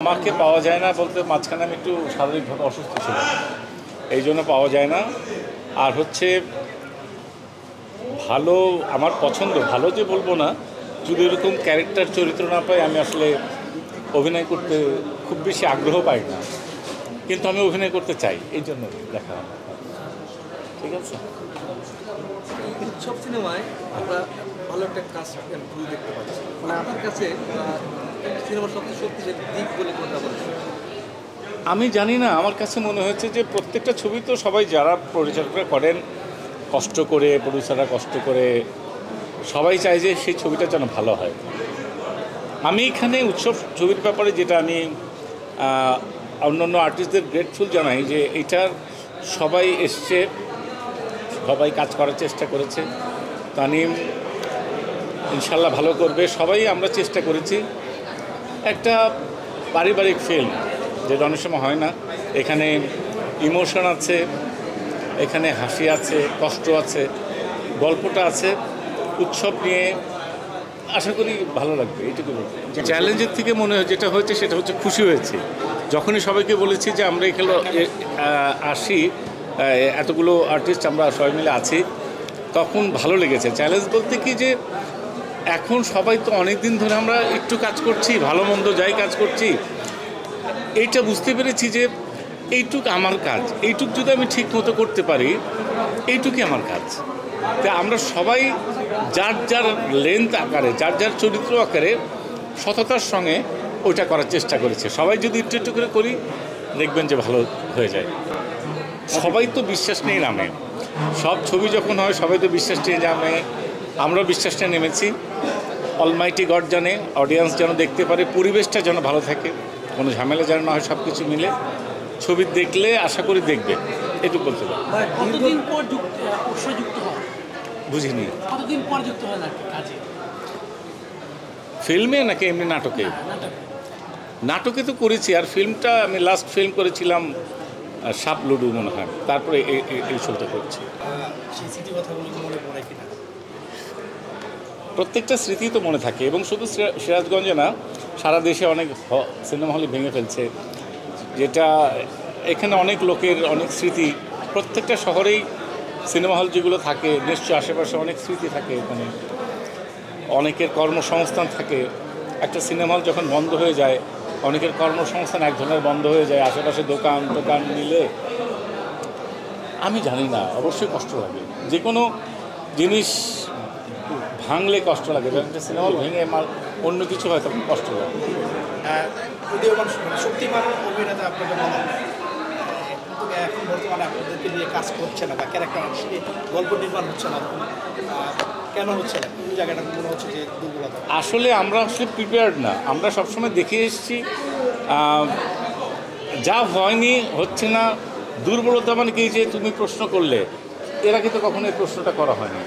আমাকে পাওয়া যায় না বলতে মাঝখানে আমি একটু শারীরিকভাবে অসুস্থ ছিলাম, এই জন্য পাওয়া যায় না। আর হচ্ছে ভালো আমার পছন্দ, ভালো যে বলবো না, যদি এরকম ক্যারেক্টার চরিত্র না পাই আমি আসলে অভিনয় করতে খুব বেশি আগ্রহ পাই না, কিন্তু আমি অভিনয় করতে চাই, এই জন্য দেখা। ঠিক আছে, উৎসব সিনেমায় আমরা ভালো একটা কাজ দেখতে পাচ্ছি। মানে আপনার কাছে সিনেমার সবচেয়ে শক্তিশালী দিক বলে কোনটা বলেন? আমি জানি না, আমার কাছে মনে হয়েছে যে প্রত্যেকটা ছবি তো সবাই যারা পরিচালনা করেন কষ্ট করে, প্রডিউসাররা কষ্ট করে, সবাই চায় যে সেই ছবিটা যেন ভালো হয়। আমি এখানে উৎসব ছবির ব্যাপারে যেটা আমি অন্যান্য আর্টিস্টদের গ্রেটফুল জানাই যে এইটার সবাই এসছে, সবাই কাজ করার চেষ্টা করেছে। তানিম ইনশাল্লাহ ভালো করবে, সবাই আমরা চেষ্টা করেছি। একটা পারিবারিক ফিল্ম, যেটা অনেক সময় হয় না। এখানে ইমোশন আছে, এখানে হাসি আছে, কষ্ট আছে, গল্পটা আছে, উৎসব নিয়ে। আশা করি ভালো লাগবে, এইটুকু। চ্যালেঞ্জের থেকে মনে হয় যেটা হয়েছে সেটা হচ্ছে খুশি হয়েছে যখনই সবাইকে বলেছি যে আমরা এখানে আসি, এতগুলো আর্টিস্ট আমরা সবাই মিলে আছি, তখন ভালো লেগেছে। চ্যালেঞ্জ বলতে কি যে এখন সবাই তো অনেক দিন ধরে আমরা একটু কাজ করছি, ভালো মন্দ যাই কাজ করছি, এইটা বুঝতে পেরেছি যে এইটুক আমার কাজ, এইটুক যদি আমি ঠিক মতো করতে পারি, এইটুকুই আমার কাজ। তা আমরা সবাই যার যার লেন্থ আকারে, যার যার চরিত্র আকারে সততার সঙ্গে ওইটা করার চেষ্টা করেছে। সবাই যদি একটু একটু করে করি, দেখবেন যে ভালো হয়ে যায়। সবাই তো বিশ্বাস নিয়ে নামে, সব ছবি যখন হয় সবাই তো বিশ্বাস নিয়ে নামে, আমরাও বিশ্বাস নিয়ে নেমেছি। অলমাইটি গড জানে, অডিয়েন্স যেন দেখতে পারে, পরিবেশটা যেন ভালো থাকে, কোনো ঝামেলা যেন না হয়, সব কিছু মিলে ছবি দেখলে আশা করি দেখবে, এটুকু বলতে পারি। কতদিন পর যুক্ত হয়? বুঝিনি, কতদিন পর যুক্ত হয় না কাজে? ফিল্মে নাকি এমনি নাটকে? নাটকে তো করেছি, আর ফিল্মটা আমি লাস্ট ফিল্ম করেছিলাম সাপ লুডু মনে হয়, তারপরে এই শোটা করছি। সেই স্মৃতি কথাগুলো মনে পড়ে কিনা? প্রত্যেকটা স্মৃতি তো মনে থাকে, এবং শুধু সিরাজগঞ্জে না, সারা দেশে অনেক সিনেমা হলে ভেঙে ফেলছে, যেটা এখানে অনেক লোকের অনেক স্মৃতি। প্রত্যেকটা শহরেই সিনেমা হল যেগুলো থাকে, নিশ্চয়ই আশেপাশে অনেক স্মৃতি থাকে, এখানে অনেকের কর্মসংস্থান থাকে। একটা সিনেমা হল যখন বন্ধ হয়ে যায়, অনেকের কর্মসংস্থান এক ধরনের বন্ধ হয়ে যায়, আশেপাশে দোকান টোকান মিলে। আমি জানি না, অবশ্যই কষ্ট লাগে, যে কোনো জিনিস ভাঙলে কষ্ট লাগে, যখন একটা সিনেমা হল ভেঙে আমার অন্য কিছু হয় তখন কষ্ট লাগে। উদীয়মান শক্তিমান অভিনেতা আপনাকে বলা, কিন্তু এখন বর্তমানে আপনাদেরকে নিয়ে কাজ করছে না বা ক্যারেক্টার গল্প নির্মাণ হচ্ছে না, কেন হচ্ছে না? কোন জায়গাটা মনে হচ্ছে যে দুর্বলতা? আসলে আমরা প্রিপেয়ার্ড না, আমরা সবসময় দেখে এসেছি যা হয়নি, হচ্ছে না। দুর্বলতা মানে কি, যে তুমি প্রশ্ন করলে, এর আগে তো কখনো এই প্রশ্নটা করা হয়নি।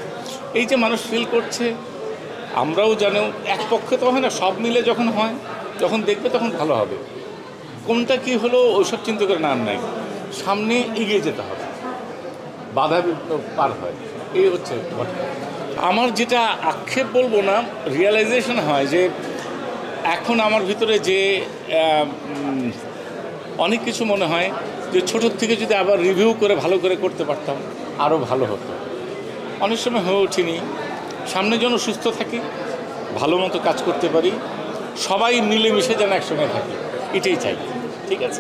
এই যে মানুষ ফিল করছে, আমরাও জানো, এক পক্ষে তো হয় না, সব মিলে যখন হয়, যখন দেখবে তখন ভালো হবে। কোনটা কি হলো ওইসব চিন্তা করে না, নাই, সামনে এগিয়ে যেতে হবে, বাধা পার হয়, এই হচ্ছে ঘটনা। আমার যেটা আক্ষেপ বলবো না, রিয়েলাইজেশন হয় যে এখন আমার ভিতরে যে অনেক কিছু মনে হয় যে ছোটোর থেকে যদি আবার রিভিউ করে ভালো করে করতে পারতাম, আরও ভালো হতো। অনেক সময় হয়ে ওঠেনি। সামনে যেন সুস্থ থাকি, ভালো মতো কাজ করতে পারি, সবাই মিলেমিশে যেন একসঙ্গে থাকি, এটাই চাই। ঠিক আছে।